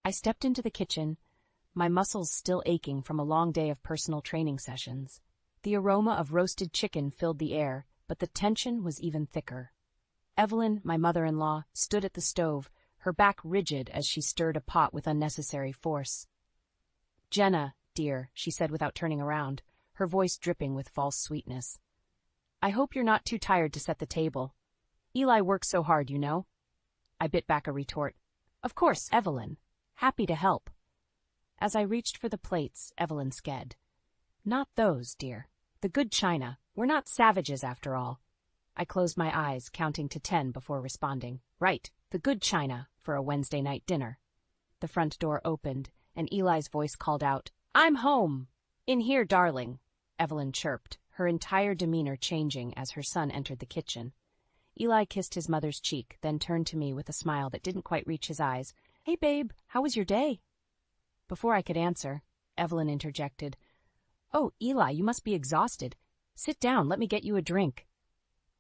I stepped into the kitchen, my muscles still aching from a long day of personal training sessions. The aroma of roasted chicken filled the air, but the tension was even thicker. Evelyn, my mother-in-law, stood at the stove, her back rigid as she stirred a pot with unnecessary force. "Jenna, dear," she said without turning around, her voice dripping with false sweetness. "I hope you're not too tired to set the table. Eli works so hard, you know." I bit back a retort. "Of course, Evelyn. Happy to help." As I reached for the plates, Evelyn sked. "Not those, dear. The good china. We're not savages after all." I closed my eyes, counting to 10 before responding. "Right, the good china for a Wednesday night dinner." The front door opened, and Eli's voice called out, "I'm home!" "In here, darling," Evelyn chirped, her entire demeanor changing as her son entered the kitchen. Eli kissed his mother's cheek, then turned to me with a smile that didn't quite reach his eyes. "Hey, babe, how was your day?" Before I could answer, Evelyn interjected, "Oh, Eli, you must be exhausted. Sit down, let me get you a drink."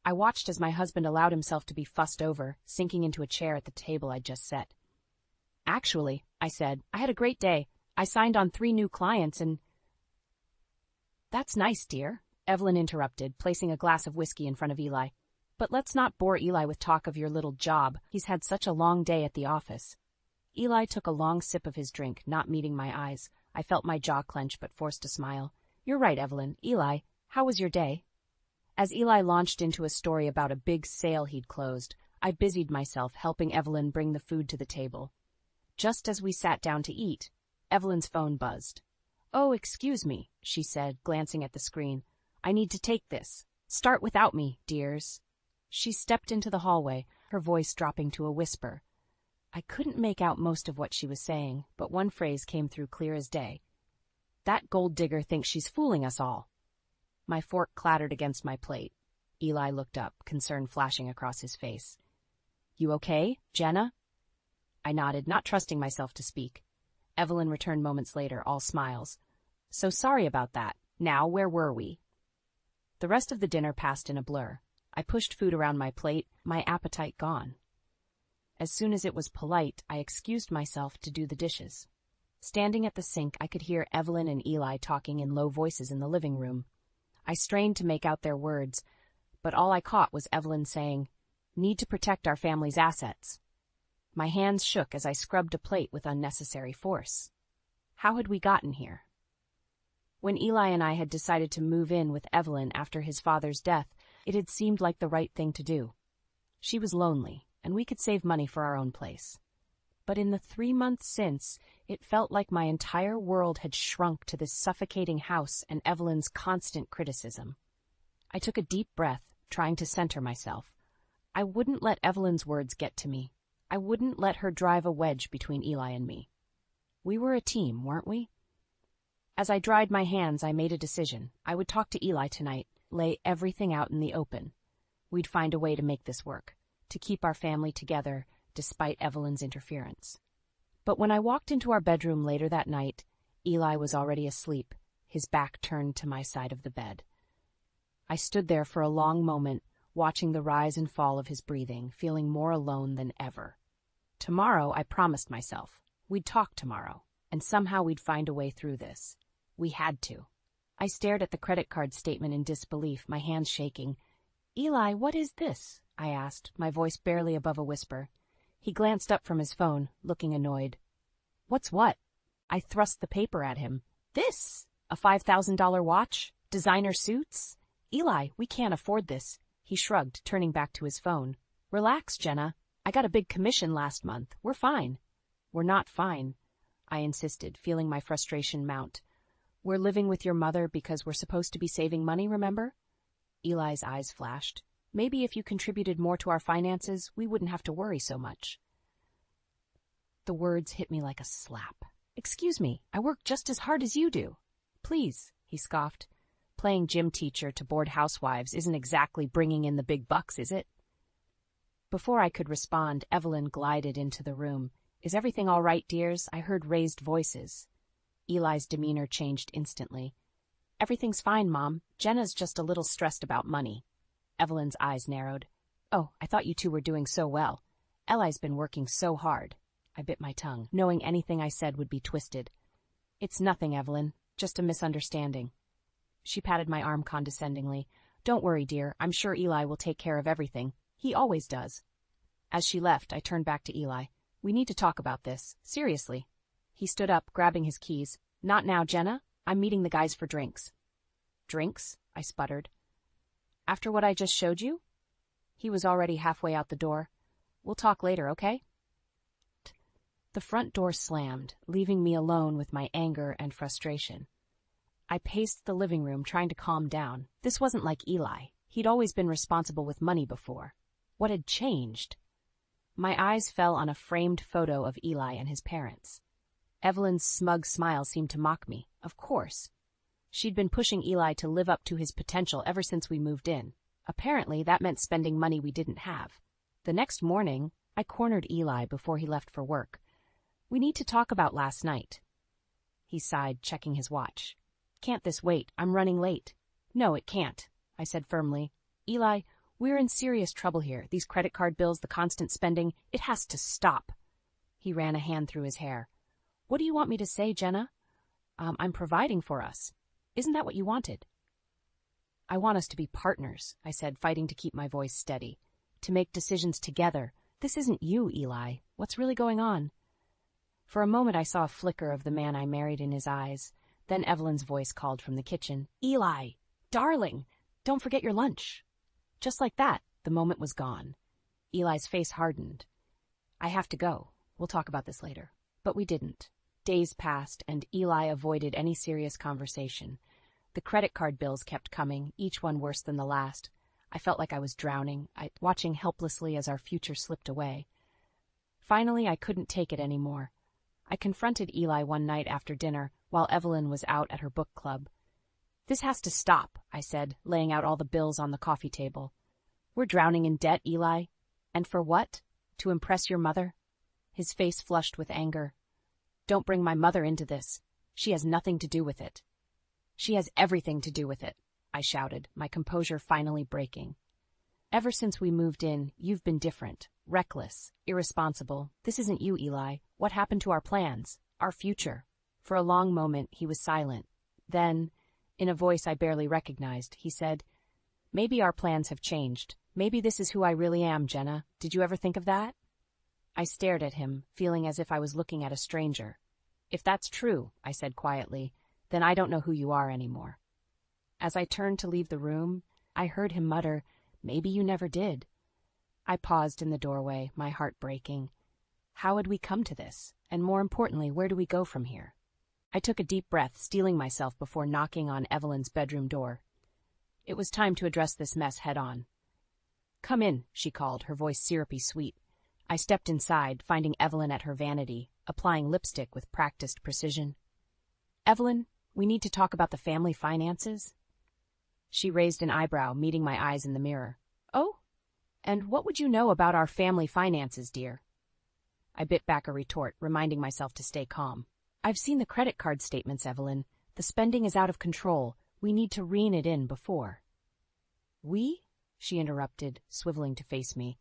I watched as my husband allowed himself to be fussed over, sinking into a chair at the table I'd just set. "Actually," I said, "I had a great day. I signed on 3 new clients and—" "That's nice, dear," Evelyn interrupted, placing a glass of whiskey in front of Eli. "But let's not bore Eli with talk of your little job. He's had such a long day at the office." Eli took a long sip of his drink, not meeting my eyes. I felt my jaw clench but forced a smile. "You're right, Evelyn. Eli, how was your day?" As Eli launched into a story about a big sale he'd closed, I busied myself helping Evelyn bring the food to the table. Just as we sat down to eat, Evelyn's phone buzzed. "Oh, excuse me," she said, glancing at the screen. "I need to take this. Start without me, dears." She stepped into the hallway, her voice dropping to a whisper. I couldn't make out most of what she was saying, but one phrase came through clear as day. "That gold digger thinks she's fooling us all." My fork clattered against my plate. Eli looked up, concern flashing across his face. "You okay, Jenna?" I nodded, not trusting myself to speak. Evelyn returned moments later, all smiles. "So sorry about that. Now, where were we?" The rest of the dinner passed in a blur. I pushed food around my plate, my appetite gone. As soon as it was polite, I excused myself to do the dishes. Standing at the sink, I could hear Evelyn and Eli talking in low voices in the living room. I strained to make out their words, but all I caught was Evelyn saying, "Need to protect our family's assets." My hands shook as I scrubbed a plate with unnecessary force. How had we gotten here? When Eli and I had decided to move in with Evelyn after his father's death, it had seemed like the right thing to do. She was lonely, and we could save money for our own place. But in the 3 months since, it felt like my entire world had shrunk to this suffocating house and Evelyn's constant criticism. I took a deep breath, trying to center myself. I wouldn't let Evelyn's words get to me. I wouldn't let her drive a wedge between Eli and me. We were a team, weren't we? As I dried my hands, I made a decision. I would talk to Eli tonight, lay everything out in the open. We'd find a way to make this work, to keep our family together, despite Evelyn's interference. But when I walked into our bedroom later that night, Eli was already asleep, his back turned to my side of the bed. I stood there for a long moment, watching the rise and fall of his breathing, feeling more alone than ever. Tomorrow, I promised myself, we'd talk tomorrow, and somehow we'd find a way through this. We had to. I stared at the credit card statement in disbelief, my hands shaking. "Eli, what is this?" I asked, my voice barely above a whisper. He glanced up from his phone, looking annoyed. "What's what?" I thrust the paper at him. "This! A $5,000 watch? Designer suits? Eli, we can't afford this." He shrugged, turning back to his phone. "Relax, Jenna. I got a big commission last month. We're fine." "We're not fine," I insisted, feeling my frustration mount. "We're living with your mother because we're supposed to be saving money, remember?" Eli's eyes flashed. "Maybe if you contributed more to our finances, we wouldn't have to worry so much." The words hit me like a slap. "Excuse me, I work just as hard as you do." "Please," he scoffed. "Playing gym teacher to bored housewives isn't exactly bringing in the big bucks, is it?" Before I could respond, Evelyn glided into the room. "Is everything all right, dears?" I heard raised voices. Eli's demeanor changed instantly. "Everything's fine, Mom. Jenna's just a little stressed about money." Evelyn's eyes narrowed. "Oh, I thought you two were doing so well. Eli's been working so hard." I bit my tongue, knowing anything I said would be twisted. It's nothing, Evelyn. Just a misunderstanding. She patted my arm condescendingly. Don't worry, dear. I'm sure Eli will take care of everything. He always does. As she left, I turned back to Eli. We need to talk about this. Seriously. He stood up, grabbing his keys. Not now, Jenna. I'm meeting the guys for drinks. Drinks? I sputtered. After what I just showed you? He was already halfway out the door. We'll talk later, okay? The front door slammed, leaving me alone with my anger and frustration. I paced the living room, trying to calm down. This wasn't like Eli. He'd always been responsible with money before. What had changed? My eyes fell on a framed photo of Eli and his parents. Evelyn's smug smile seemed to mock me. Of course. She'd been pushing Eli to live up to his potential ever since we moved in. Apparently, that meant spending money we didn't have. The next morning, I cornered Eli before he left for work. We need to talk about last night. He sighed, checking his watch. Can't this wait? I'm running late. No, it can't, I said firmly. Eli, we're in serious trouble here. These credit card bills, the constant spending, it has to stop. He ran a hand through his hair. What do you want me to say, Jenna? I'm providing for us. Isn't that what you wanted? I want us to be partners, I said, fighting to keep my voice steady. To make decisions together. This isn't you, Eli. What's really going on? For a moment I saw a flicker of the man I married in his eyes. Then Evelyn's voice called from the kitchen. Eli, darling, don't forget your lunch. Just like that, the moment was gone. Eli's face hardened. I have to go. We'll talk about this later. But we didn't. Days passed, and Eli avoided any serious conversation. The credit card bills kept coming, each one worse than the last. I felt like I was drowning, watching helplessly as our future slipped away. Finally, I couldn't take it anymore. I confronted Eli one night after dinner, while Evelyn was out at her book club. This has to stop, I said, laying out all the bills on the coffee table. We're drowning in debt, Eli. And for what? To impress your mother? His face flushed with anger. Don't bring my mother into this. She has nothing to do with it. She has everything to do with it, I shouted, my composure finally breaking. Ever since we moved in, you've been different, reckless, irresponsible. This isn't you, Eli. What happened to our plans, our future? For a long moment, he was silent. Then, in a voice I barely recognized, he said, Maybe our plans have changed. Maybe this is who I really am, Jenna. Did you ever think of that? I stared at him, feeling as if I was looking at a stranger. If that's true, I said quietly, then I don't know who you are anymore. As I turned to leave the room, I heard him mutter, Maybe you never did. I paused in the doorway, my heart breaking. How had we come to this? And more importantly, where do we go from here? I took a deep breath, steeling myself before knocking on Evelyn's bedroom door. It was time to address this mess head-on. Come in, she called, her voice syrupy sweet. I stepped inside, finding Evelyn at her vanity, applying lipstick with practiced precision. Evelyn, we need to talk about the family finances. She raised an eyebrow, meeting my eyes in the mirror. Oh? And what would you know about our family finances, dear? I bit back a retort, reminding myself to stay calm. I've seen the credit card statements, Evelyn. The spending is out of control. We need to rein it in before. We? She interrupted, swiveling to face me.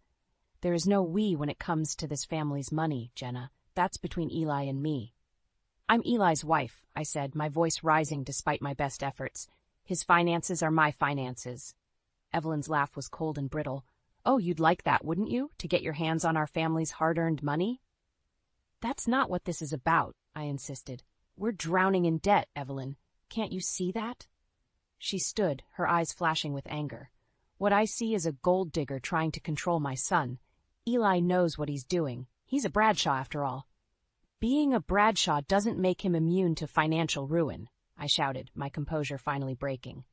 There is no we when it comes to this family's money, Jenna. That's between Eli and me. I'm Eli's wife, I said, my voice rising despite my best efforts. His finances are my finances. Evelyn's laugh was cold and brittle. Oh, you'd like that, wouldn't you, to get your hands on our family's hard-earned money? That's not what this is about, I insisted. We're drowning in debt, Evelyn. Can't you see that? She stood, her eyes flashing with anger. What I see is a gold digger trying to control my son. Eli knows what he's doing. He's a Bradshaw, after all. Being a Bradshaw doesn't make him immune to financial ruin, I shouted, my composure finally breaking.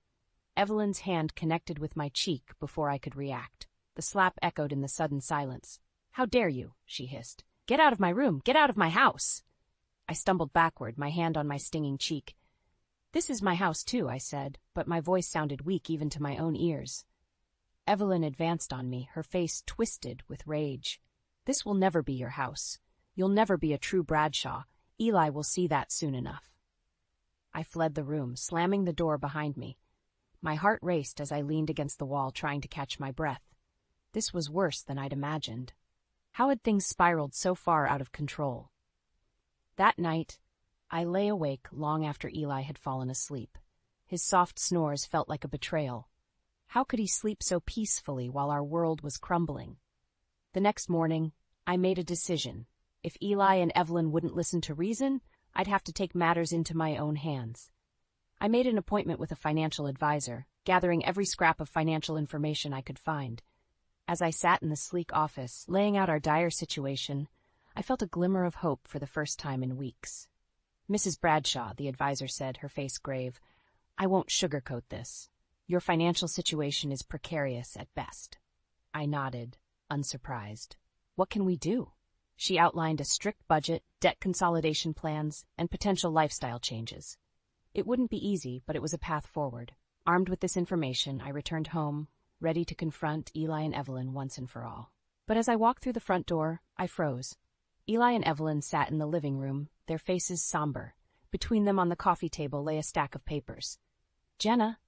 Evelyn's hand connected with my cheek before I could react. The slap echoed in the sudden silence. How dare you, she hissed. Get out of my room! Get out of my house! I stumbled backward, my hand on my stinging cheek. This is my house, too, I said, but my voice sounded weak even to my own ears. Evelyn advanced on me, her face twisted with rage. This will never be your house. You'll never be a true Bradshaw. Eli will see that soon enough. I fled the room, slamming the door behind me. My heart raced as I leaned against the wall, trying to catch my breath. This was worse than I'd imagined. How had things spiraled so far out of control? That night, I lay awake long after Eli had fallen asleep. His soft snores felt like a betrayal. How could he sleep so peacefully while our world was crumbling? The next morning, I made a decision. If Eli and Evelyn wouldn't listen to reason, I'd have to take matters into my own hands. I made an appointment with a financial advisor, gathering every scrap of financial information I could find. As I sat in the sleek office, laying out our dire situation, I felt a glimmer of hope for the first time in weeks. "Mrs. Bradshaw," the advisor said, her face grave, "I won't sugarcoat this. Your financial situation is precarious at best." I nodded, unsurprised. "What can we do?" She outlined a strict budget, debt consolidation plans, and potential lifestyle changes. It wouldn't be easy, but it was a path forward. Armed with this information, I returned home, ready to confront Eli and Evelyn once and for all. But as I walked through the front door, I froze. Eli and Evelyn sat in the living room, their faces somber. Between them on the coffee table lay a stack of papers. "Jenna,"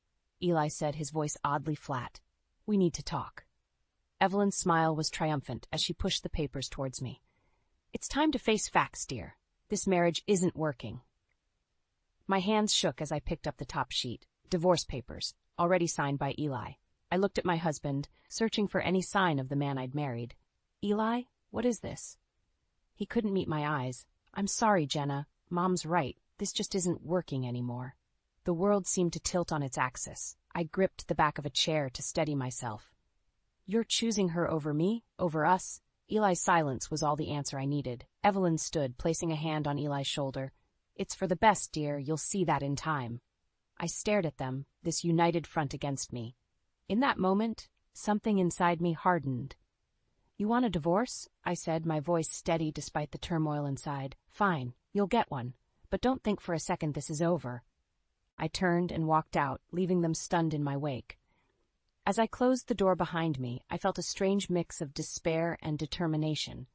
Eli said, his voice oddly flat, "we need to talk." Evelyn's smile was triumphant as she pushed the papers towards me. "It's time to face facts, dear. This marriage isn't working." My hands shook as I picked up the top sheet. Divorce papers, already signed by Eli. I looked at my husband, searching for any sign of the man I'd married. "Eli, what is this?" He couldn't meet my eyes. "I'm sorry, Jenna. Mom's right. This just isn't working anymore." The world seemed to tilt on its axis. I gripped the back of a chair to steady myself. "You're choosing her over me? Over us?" Eli's silence was all the answer I needed. Evelyn stood, placing a hand on Eli's shoulder. "It's for the best, dear. You'll see that in time." I stared at them, this united front against me. In that moment, something inside me hardened. "You want a divorce?" I said, my voice steady despite the turmoil inside. "Fine, you'll get one. But don't think for a second this is over." I turned and walked out, leaving them stunned in my wake. As I closed the door behind me, I felt a strange mix of despair and determination.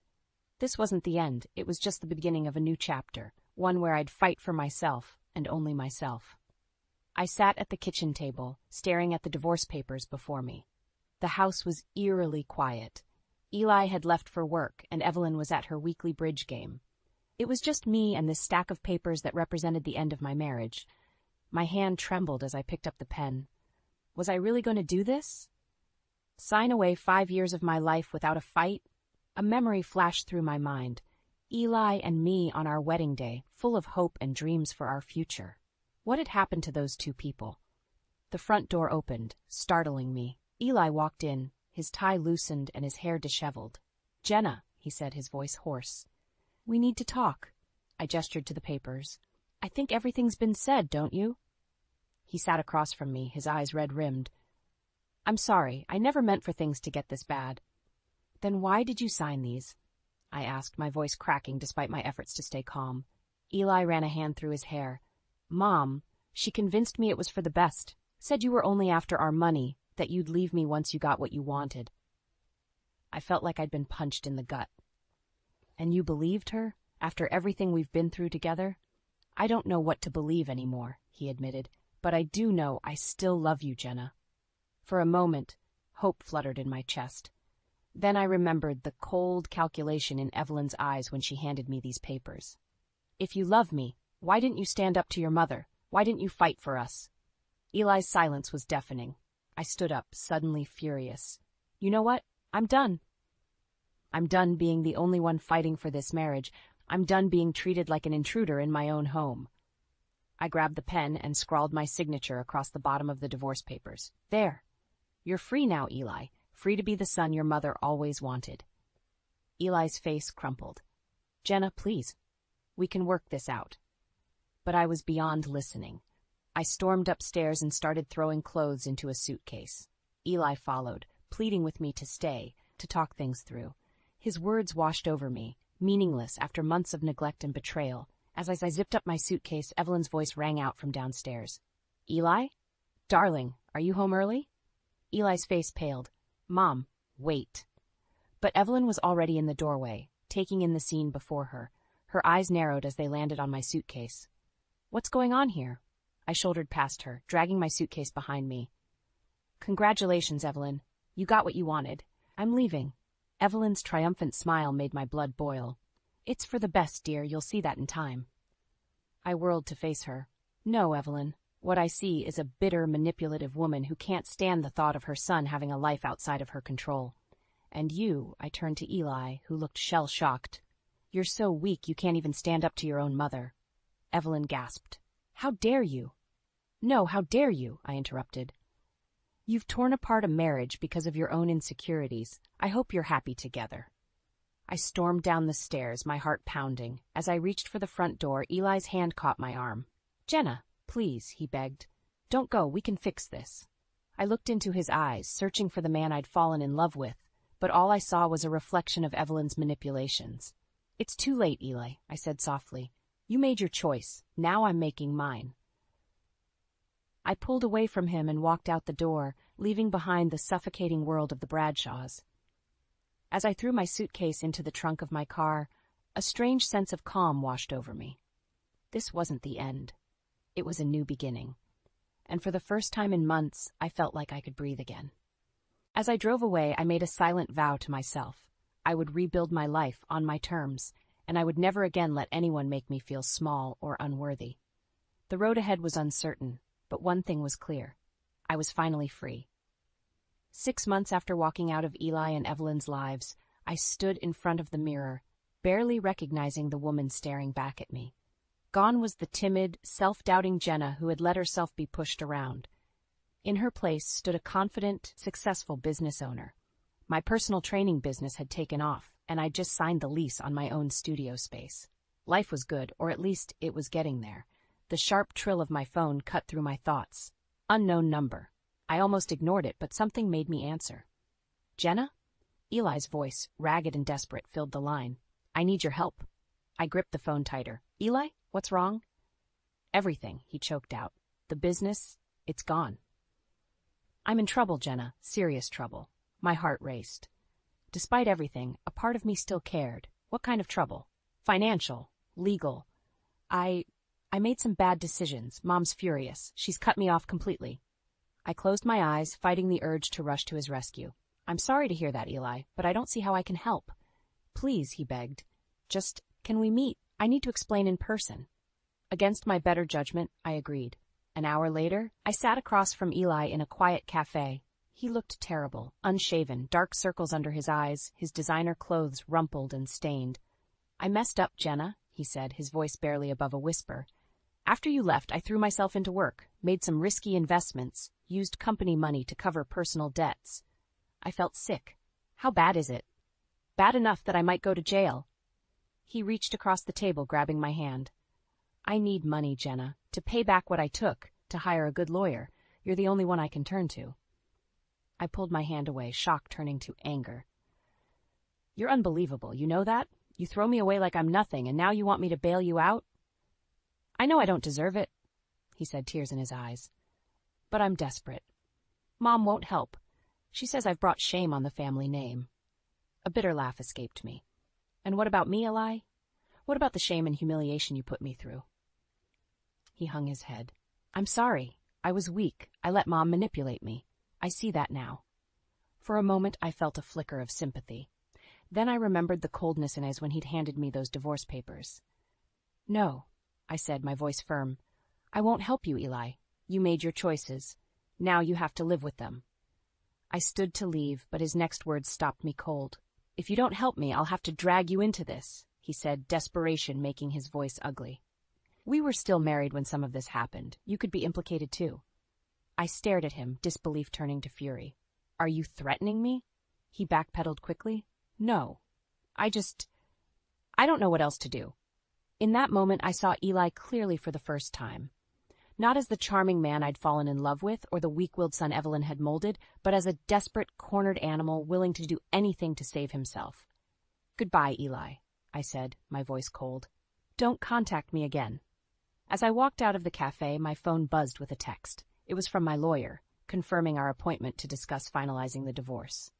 This wasn't the end, it was just the beginning of a new chapter, one where I'd fight for myself, and only myself. I sat at the kitchen table, staring at the divorce papers before me. The house was eerily quiet. Eli had left for work, and Evelyn was at her weekly bridge game. It was just me and this stack of papers that represented the end of my marriage. My hand trembled as I picked up the pen. Was I really going to do this? Sign away 5 years of my life without a fight? A memory flashed through my mind. Eli and me on our wedding day, full of hope and dreams for our future. What had happened to those two people? The front door opened, startling me. Eli walked in, his tie loosened and his hair disheveled. "Jenna," he said, his voice hoarse. "We need to talk." I gestured to the papers. "I think everything's been said, don't you?" He sat across from me, his eyes red-rimmed. "I'm sorry, I never meant for things to get this bad." "Then why did you sign these?" I asked, my voice cracking despite my efforts to stay calm. Eli ran a hand through his hair. "Mom, she convinced me it was for the best. Said you were only after our money, that you'd leave me once you got what you wanted." I felt like I'd been punched in the gut. "And you believed her, after everything we've been through together?" "I don't know what to believe anymore," he admitted, "but I do know I still love you, Jenna." For a moment, hope fluttered in my chest. Then I remembered the cold calculation in Evelyn's eyes when she handed me these papers. "If you love me, why didn't you stand up to your mother? Why didn't you fight for us?" Eli's silence was deafening. I stood up, suddenly furious. "You know what? I'm done. I'm done being the only one fighting for this marriage. I'm done being treated like an intruder in my own home." I grabbed the pen and scrawled my signature across the bottom of the divorce papers. "There. You're free now, Eli. Free to be the son your mother always wanted." Eli's face crumpled. "Jenna, please. We can work this out." But I was beyond listening. I stormed upstairs and started throwing clothes into a suitcase. Eli followed, pleading with me to stay, to talk things through. His words washed over me, meaningless after months of neglect and betrayal. As I zipped up my suitcase, Evelyn's voice rang out from downstairs. "Eli? Darling, are you home early?" Eli's face paled. "Mom, wait." But Evelyn was already in the doorway, taking in the scene before her. Her eyes narrowed as they landed on my suitcase. "What's going on here?" I shouldered past her, dragging my suitcase behind me. "Congratulations, Evelyn. You got what you wanted. I'm leaving." Evelyn's triumphant smile made my blood boil. It's for the best, dear, you'll see that in time. I whirled to face her. No, Evelyn. What I see is a bitter, manipulative woman who can't stand the thought of her son having a life outside of her control. And you, I turned to Eli, who looked shell-shocked. You're so weak you can't even stand up to your own mother. Evelyn gasped. How dare you? No, how dare you, I interrupted. You've torn apart a marriage because of your own insecurities. I hope you're happy together. I stormed down the stairs, my heart pounding. As I reached for the front door, Eli's hand caught my arm. Jenna, please, he begged. Don't go, we can fix this. I looked into his eyes, searching for the man I'd fallen in love with, but all I saw was a reflection of Evelyn's manipulations. It's too late, Eli, I said softly. You made your choice. Now I'm making mine. I pulled away from him and walked out the door, leaving behind the suffocating world of the Bradshaws. As I threw my suitcase into the trunk of my car, a strange sense of calm washed over me. This wasn't the end. It was a new beginning. And for the first time in months, I felt like I could breathe again. As I drove away, I made a silent vow to myself. I would rebuild my life on my terms, and I would never again let anyone make me feel small or unworthy. The road ahead was uncertain, but one thing was clear. I was finally free. 6 months after walking out of Eli and Evelyn's lives, I stood in front of the mirror, barely recognizing the woman staring back at me. Gone was the timid, self-doubting Jenna who had let herself be pushed around. In her place stood a confident, successful business owner. My personal training business had taken off, and I'd just signed the lease on my own studio space. Life was good, or at least it was getting there. The sharp trill of my phone cut through my thoughts. Unknown number. I almost ignored it, but something made me answer. Jenna? Eli's voice, ragged and desperate, filled the line. I need your help. I gripped the phone tighter. Eli, what's wrong? Everything, he choked out. The business, it's gone. I'm in trouble, Jenna, serious trouble. My heart raced. Despite everything, a part of me still cared. What kind of trouble? Financial, legal. I made some bad decisions. Mom's furious. She's cut me off completely. I closed my eyes, fighting the urge to rush to his rescue. I'm sorry to hear that, Eli, but I don't see how I can help. Please, he begged. Just, can we meet? I need to explain in person. Against my better judgment, I agreed. An hour later, I sat across from Eli in a quiet cafe. He looked terrible, unshaven, dark circles under his eyes, his designer clothes rumpled and stained. I messed up, Jenna, he said, his voice barely above a whisper. After you left, I threw myself into work, made some risky investments, used company money to cover personal debts. I felt sick. How bad is it? Bad enough that I might go to jail. He reached across the table, grabbing my hand. I need money, Jenna, to pay back what I took, to hire a good lawyer. You're the only one I can turn to. I pulled my hand away, shock turning to anger. You're unbelievable, you know that? You throw me away like I'm nothing, and now you want me to bail you out? I know I don't deserve it, he said, tears in his eyes. But I'm desperate. Mom won't help. She says I've brought shame on the family name. A bitter laugh escaped me. And what about me, Eli? What about the shame and humiliation you put me through? He hung his head. I'm sorry. I was weak. I let Mom manipulate me. I see that now. For a moment, I felt a flicker of sympathy. Then I remembered the coldness in his eyes when he'd handed me those divorce papers. No, I said, my voice firm. I won't help you, Eli. You made your choices. Now you have to live with them. I stood to leave, but his next words stopped me cold. If you don't help me, I'll have to drag you into this, he said, desperation making his voice ugly. We were still married when some of this happened. You could be implicated too. I stared at him, disbelief turning to fury. Are you threatening me? He backpedaled quickly. No. I don't know what else to do. In that moment, I saw Eli clearly for the first time. Not as the charming man I'd fallen in love with or the weak-willed son Evelyn had molded, but as a desperate, cornered animal willing to do anything to save himself. Goodbye, Eli, I said, my voice cold. Don't contact me again. As I walked out of the cafe, my phone buzzed with a text. It was from my lawyer, confirming our appointment to discuss finalizing the divorce.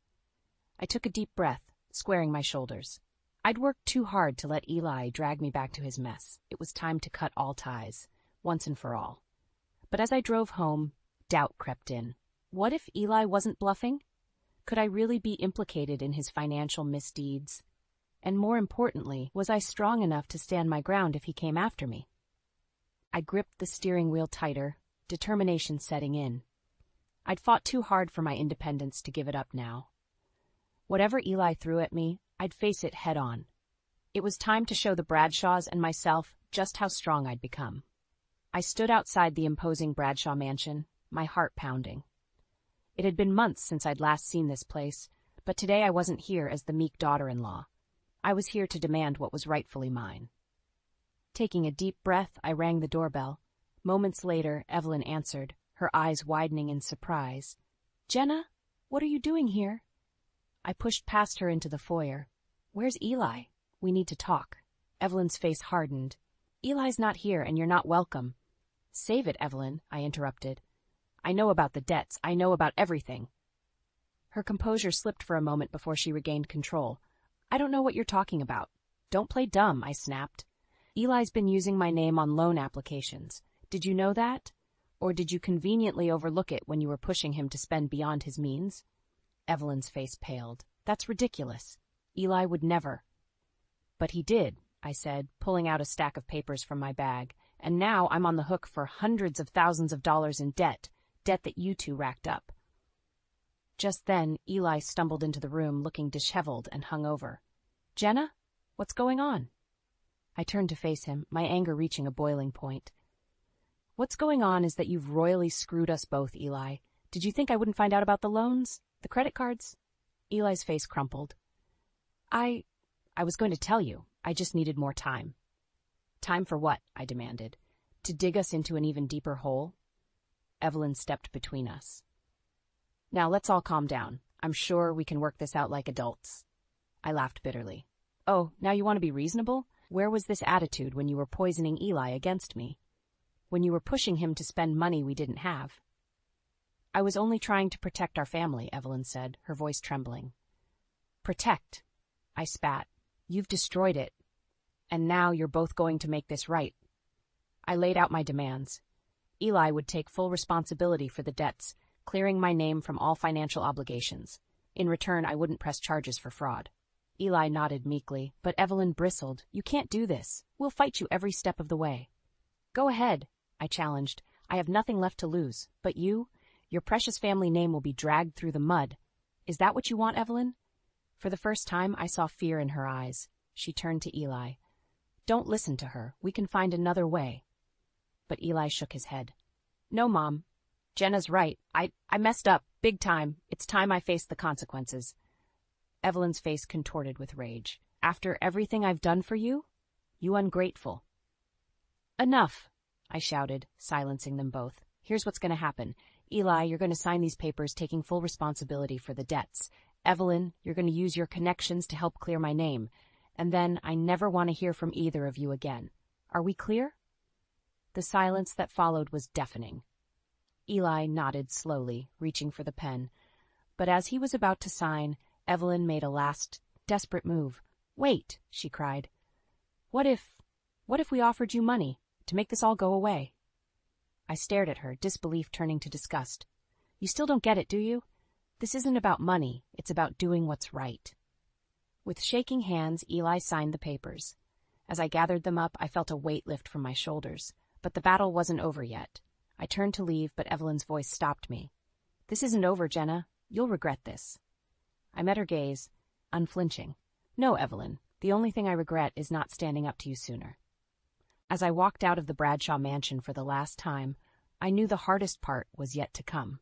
I took a deep breath, squaring my shoulders. I'd worked too hard to let Eli drag me back to his mess. It was time to cut all ties, once and for all. But as I drove home, doubt crept in. What if Eli wasn't bluffing? Could I really be implicated in his financial misdeeds? And more importantly, was I strong enough to stand my ground if he came after me? I gripped the steering wheel tighter, determination setting in. I'd fought too hard for my independence to give it up now. Whatever Eli threw at me, I'd face it head on. It was time to show the Bradshaws and myself just how strong I'd become. I stood outside the imposing Bradshaw mansion, my heart pounding. It had been months since I'd last seen this place, but today I wasn't here as the meek daughter-in-law. I was here to demand what was rightfully mine. Taking a deep breath, I rang the doorbell. Moments later, Evelyn answered, her eyes widening in surprise. "Jenna, what are you doing here?" I pushed past her into the foyer. "Where's Eli? We need to talk." Evelyn's face hardened. "Eli's not here, and you're not welcome." "Save it, Evelyn," I interrupted. "I know about the debts. I know about everything." Her composure slipped for a moment before she regained control. "I don't know what you're talking about." "Don't play dumb," I snapped. "Eli's been using my name on loan applications. Did you know that? Or did you conveniently overlook it when you were pushing him to spend beyond his means?" Evelyn's face paled. "That's ridiculous. Eli would never." "But he did," I said, pulling out a stack of papers from my bag. "And now I'm on the hook for hundreds of thousands of dollars in debt that you two racked up." Just then, Eli stumbled into the room looking disheveled and hungover. "Jenna, what's going on?" I turned to face him, my anger reaching a boiling point. "What's going on is that you've royally screwed us both, Eli. Did you think I wouldn't find out about the loans? The credit cards?" Eli's face crumpled. I was going to tell you. I just needed more time." "Time for what?" I demanded. "To dig us into an even deeper hole?" Evelyn stepped between us. "Now let's all calm down. I'm sure we can work this out like adults." I laughed bitterly. "Oh, now you want to be reasonable? Where was this attitude when you were poisoning Eli against me? When you were pushing him to spend money we didn't have?" "I was only trying to protect our family," Evelyn said, her voice trembling. "Protect?" I spat. "You've destroyed it. And now you're both going to make this right." I laid out my demands. Eli would take full responsibility for the debts, clearing my name from all financial obligations. In return, I wouldn't press charges for fraud. Eli nodded meekly, but Evelyn bristled. "You can't do this. We'll fight you every step of the way." "Go ahead," I challenged. "I have nothing left to lose. But your precious family name will be dragged through the mud. Is that what you want, Evelyn?" For the first time, I saw fear in her eyes. She turned to Eli. "Don't listen to her. We can find another way." But Eli shook his head. "No, Mom. Jenna's right. I messed up, big time. It's time I faced the consequences." Evelyn's face contorted with rage. "After everything I've done for you? You ungrateful." "Enough," I shouted, silencing them both. "Here's what's going to happen. Eli, you're going to sign these papers taking full responsibility for the debts. Evelyn, you're going to use your connections to help clear my name. And then I never want to hear from either of you again. Are we clear?" The silence that followed was deafening. Eli nodded slowly, reaching for the pen. But as he was about to sign, Evelyn made a last, desperate move. "Wait," she cried. What if we offered you money to make this all go away?" I stared at her, disbelief turning to disgust. "You still don't get it, do you? This isn't about money. It's about doing what's right." With shaking hands, Eli signed the papers. As I gathered them up, I felt a weight lift from my shoulders. But the battle wasn't over yet. I turned to leave, but Evelyn's voice stopped me. "This isn't over, Jenna. You'll regret this." I met her gaze, unflinching. "No, Evelyn. The only thing I regret is not standing up to you sooner." As I walked out of the Bradshaw mansion for the last time, I knew the hardest part was yet to come.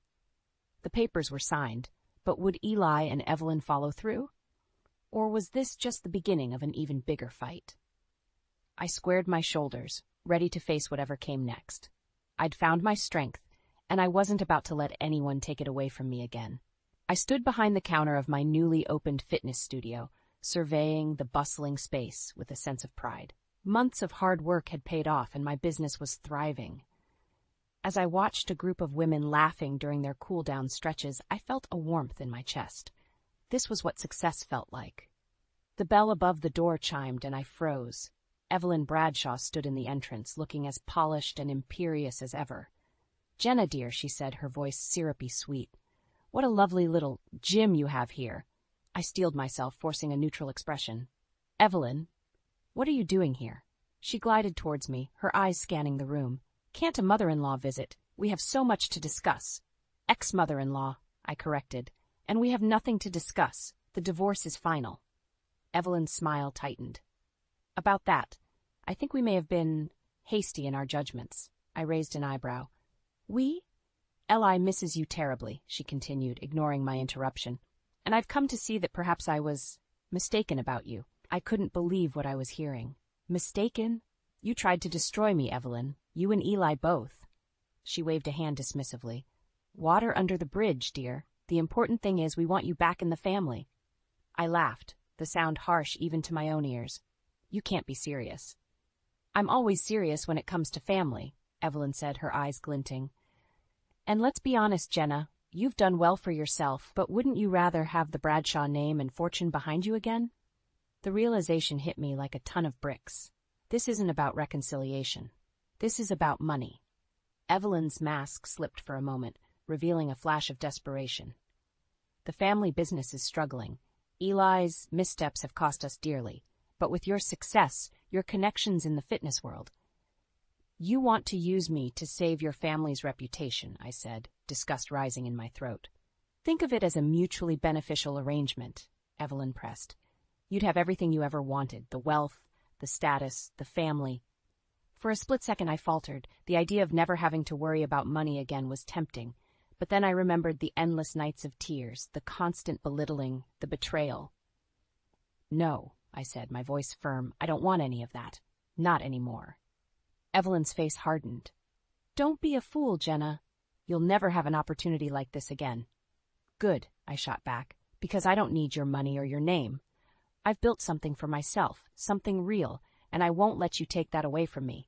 The papers were signed, but would Eli and Evelyn follow through? Or was this just the beginning of an even bigger fight? I squared my shoulders, ready to face whatever came next. I'd found my strength, and I wasn't about to let anyone take it away from me again. I stood behind the counter of my newly opened fitness studio, surveying the bustling space with a sense of pride. Months of hard work had paid off, and my business was thriving. As I watched a group of women laughing during their cool-down stretches, I felt a warmth in my chest. This was what success felt like. The bell above the door chimed, and I froze. Evelyn Bradshaw stood in the entrance, looking as polished and imperious as ever. "Jenna, dear," she said, her voice syrupy sweet. What a lovely little gym you have here. I steeled myself, forcing a neutral expression. Evelyn, what are you doing here? She glided towards me, her eyes scanning the room. Can't a mother-in-law visit? We have so much to discuss. Ex-mother-in-law, I corrected. And we have nothing to discuss. The divorce is final. Evelyn's smile tightened. About that, I think we may have been hasty in our judgments. I raised an eyebrow. We? Eli misses you terribly, she continued, ignoring my interruption. And I've come to see that perhaps I was mistaken about you. I couldn't believe what I was hearing. Mistaken? You tried to destroy me, Evelyn. You and Eli both. She waved a hand dismissively. Water under the bridge, dear. The important thing is we want you back in the family. I laughed, the sound harsh even to my own ears. You can't be serious. I'm always serious when it comes to family, Evelyn said, her eyes glinting. And let's be honest, Jenna, you've done well for yourself, but wouldn't you rather have the Bradshaw name and fortune behind you again? The realization hit me like a ton of bricks. This isn't about reconciliation. This is about money. Evelyn's mask slipped for a moment, revealing a flash of desperation. The family business is struggling. Eli's missteps have cost us dearly, but with your success, your connections in the fitness world, you want to use me to save your family's reputation, I said, disgust rising in my throat. Think of it as a mutually beneficial arrangement, Evelyn pressed. You'd have everything you ever wanted, the wealth, the status, the family. For a split second I faltered. The idea of never having to worry about money again was tempting. But then I remembered the endless nights of tears, the constant belittling, the betrayal. No, I said, my voice firm. I don't want any of that. Not anymore. Evelyn's face hardened. Don't be a fool, Jenna. You'll never have an opportunity like this again. Good, I shot back, because I don't need your money or your name. I've built something for myself, something real, and I won't let you take that away from me.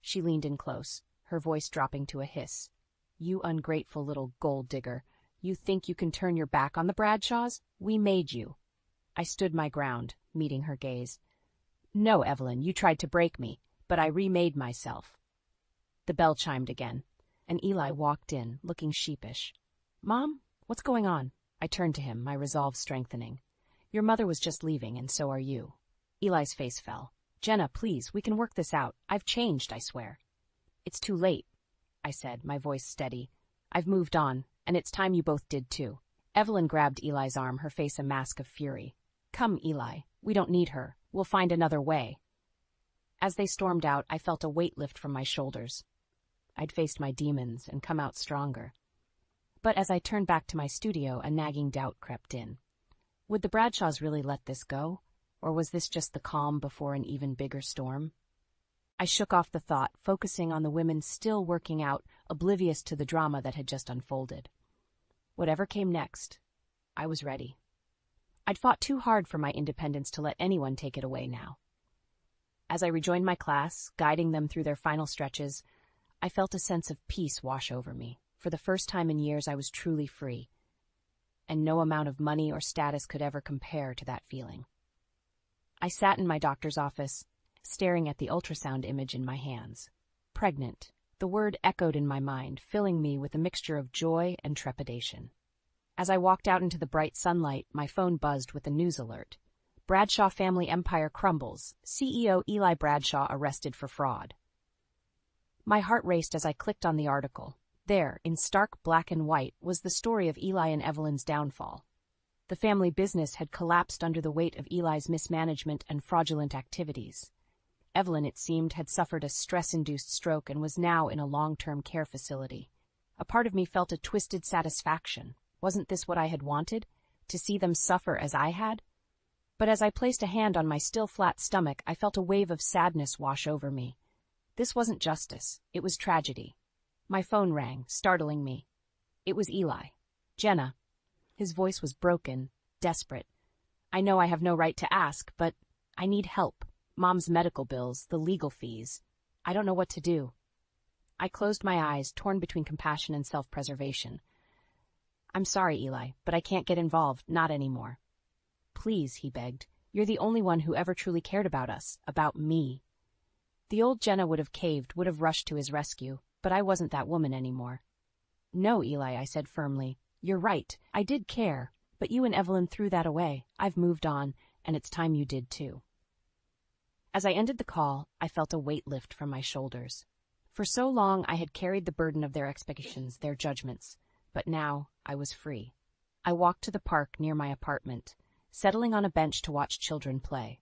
She leaned in close, her voice dropping to a hiss. You ungrateful little gold digger. You think you can turn your back on the Bradshaws? We made you. I stood my ground, meeting her gaze. No, Evelyn, you tried to break me, but I remade myself. The bell chimed again, and Eli walked in, looking sheepish. Mom, what's going on? I turned to him, my resolve strengthening. Your mother was just leaving, and so are you. Eli's face fell. Jenna, please, we can work this out. I've changed, I swear. It's too late, I said, my voice steady. I've moved on, and it's time you both did too. Evelyn grabbed Eli's arm, her face a mask of fury. Come, Eli, we don't need her. We'll find another way. As they stormed out, I felt a weight lift from my shoulders. I'd faced my demons and come out stronger. But as I turned back to my studio, a nagging doubt crept in. Would the Bradshaws really let this go? Or was this just the calm before an even bigger storm? I shook off the thought, focusing on the women still working out, oblivious to the drama that had just unfolded. Whatever came next, I was ready. I'd fought too hard for my independence to let anyone take it away now. As I rejoined my class, guiding them through their final stretches, I felt a sense of peace wash over me. For the first time in years, I was truly free. And no amount of money or status could ever compare to that feeling. I sat in my doctor's office, staring at the ultrasound image in my hands. Pregnant. The word echoed in my mind, filling me with a mixture of joy and trepidation. As I walked out into the bright sunlight, my phone buzzed with a news alert. Bradshaw family empire crumbles. CEO Eli Bradshaw arrested for fraud. My heart raced as I clicked on the article. There, in stark black and white, was the story of Eli and Evelyn's downfall. The family business had collapsed under the weight of Eli's mismanagement and fraudulent activities. Evelyn, it seemed, had suffered a stress-induced stroke and was now in a long-term care facility. A part of me felt a twisted satisfaction. Wasn't this what I had wanted? To see them suffer as I had? But as I placed a hand on my still flat stomach, I felt a wave of sadness wash over me. This wasn't justice. It was tragedy. My phone rang, startling me. It was Eli. Jenna. His voice was broken, desperate. I know I have no right to ask, but I need help. Mom's medical bills, the legal fees. I don't know what to do. I closed my eyes, torn between compassion and self-preservation. I'm sorry, Eli, but I can't get involved, not anymore. Please, he begged. You're the only one who ever truly cared about us, about me. The old Jenna would have caved, would have rushed to his rescue, but I wasn't that woman anymore. No, Eli, I said firmly. You're right, I did care, but you and Evelyn threw that away. I've moved on, and it's time you did too. As I ended the call, I felt a weight lift from my shoulders. For so long I had carried the burden of their expectations, their judgments, but now I was free. I walked to the park near my apartment, settling on a bench to watch children play.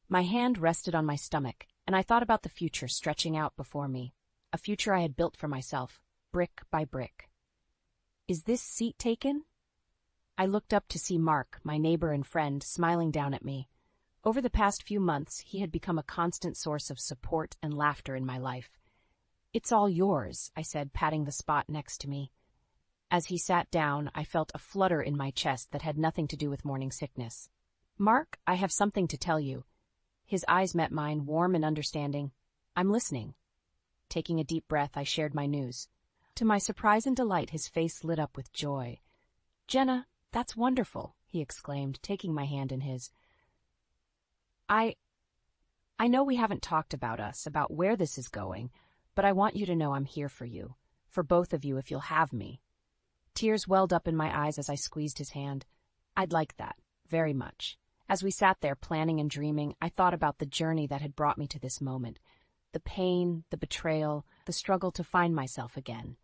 My hand rested on my stomach, and I thought about the future stretching out before me, a future I had built for myself, brick by brick. Is this seat taken? I looked up to see Mark, my neighbor and friend, smiling down at me. Over the past few months, he had become a constant source of support and laughter in my life. It's all yours, I said, patting the spot next to me. As he sat down, I felt a flutter in my chest that had nothing to do with morning sickness. Mark, I have something to tell you. His eyes met mine, warm and understanding. I'm listening. Taking a deep breath, I shared my news. To my surprise and delight, his face lit up with joy. Jenna, that's wonderful, he exclaimed, taking my hand in his. I know we haven't talked about us, about where this is going, but I want you to know I'm here for you, for both of you if you'll have me. Tears welled up in my eyes as I squeezed his hand. I'd like that, very much. As we sat there planning and dreaming, I thought about the journey that had brought me to this moment. The pain, the betrayal, the struggle to find myself again.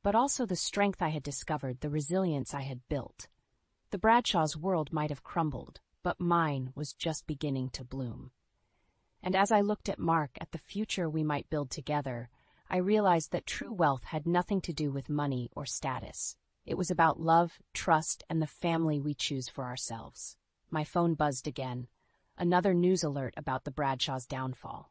But also the strength I had discovered, the resilience I had built. The Bradshaws' world might have crumbled, but mine was just beginning to bloom. And as I looked at Mark, at the future we might build together, I realized that true wealth had nothing to do with money or status. It was about love, trust, and the family we choose for ourselves. My phone buzzed again. Another news alert about the Bradshaws' downfall.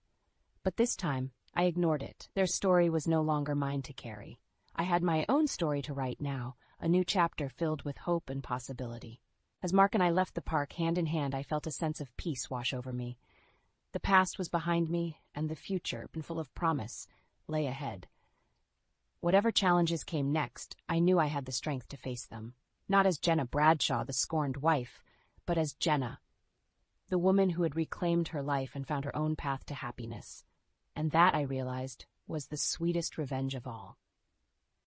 But this time, I ignored it. Their story was no longer mine to carry. I had my own story to write now, a new chapter filled with hope and possibility. As Mark and I left the park hand in hand, I felt a sense of peace wash over me. The past was behind me, and the future, full of promise, lay ahead. Whatever challenges came next, I knew I had the strength to face them. Not as Jenna Bradshaw, the scorned wife, but as Jenna, the woman who had reclaimed her life and found her own path to happiness. And that, I realized, was the sweetest revenge of all.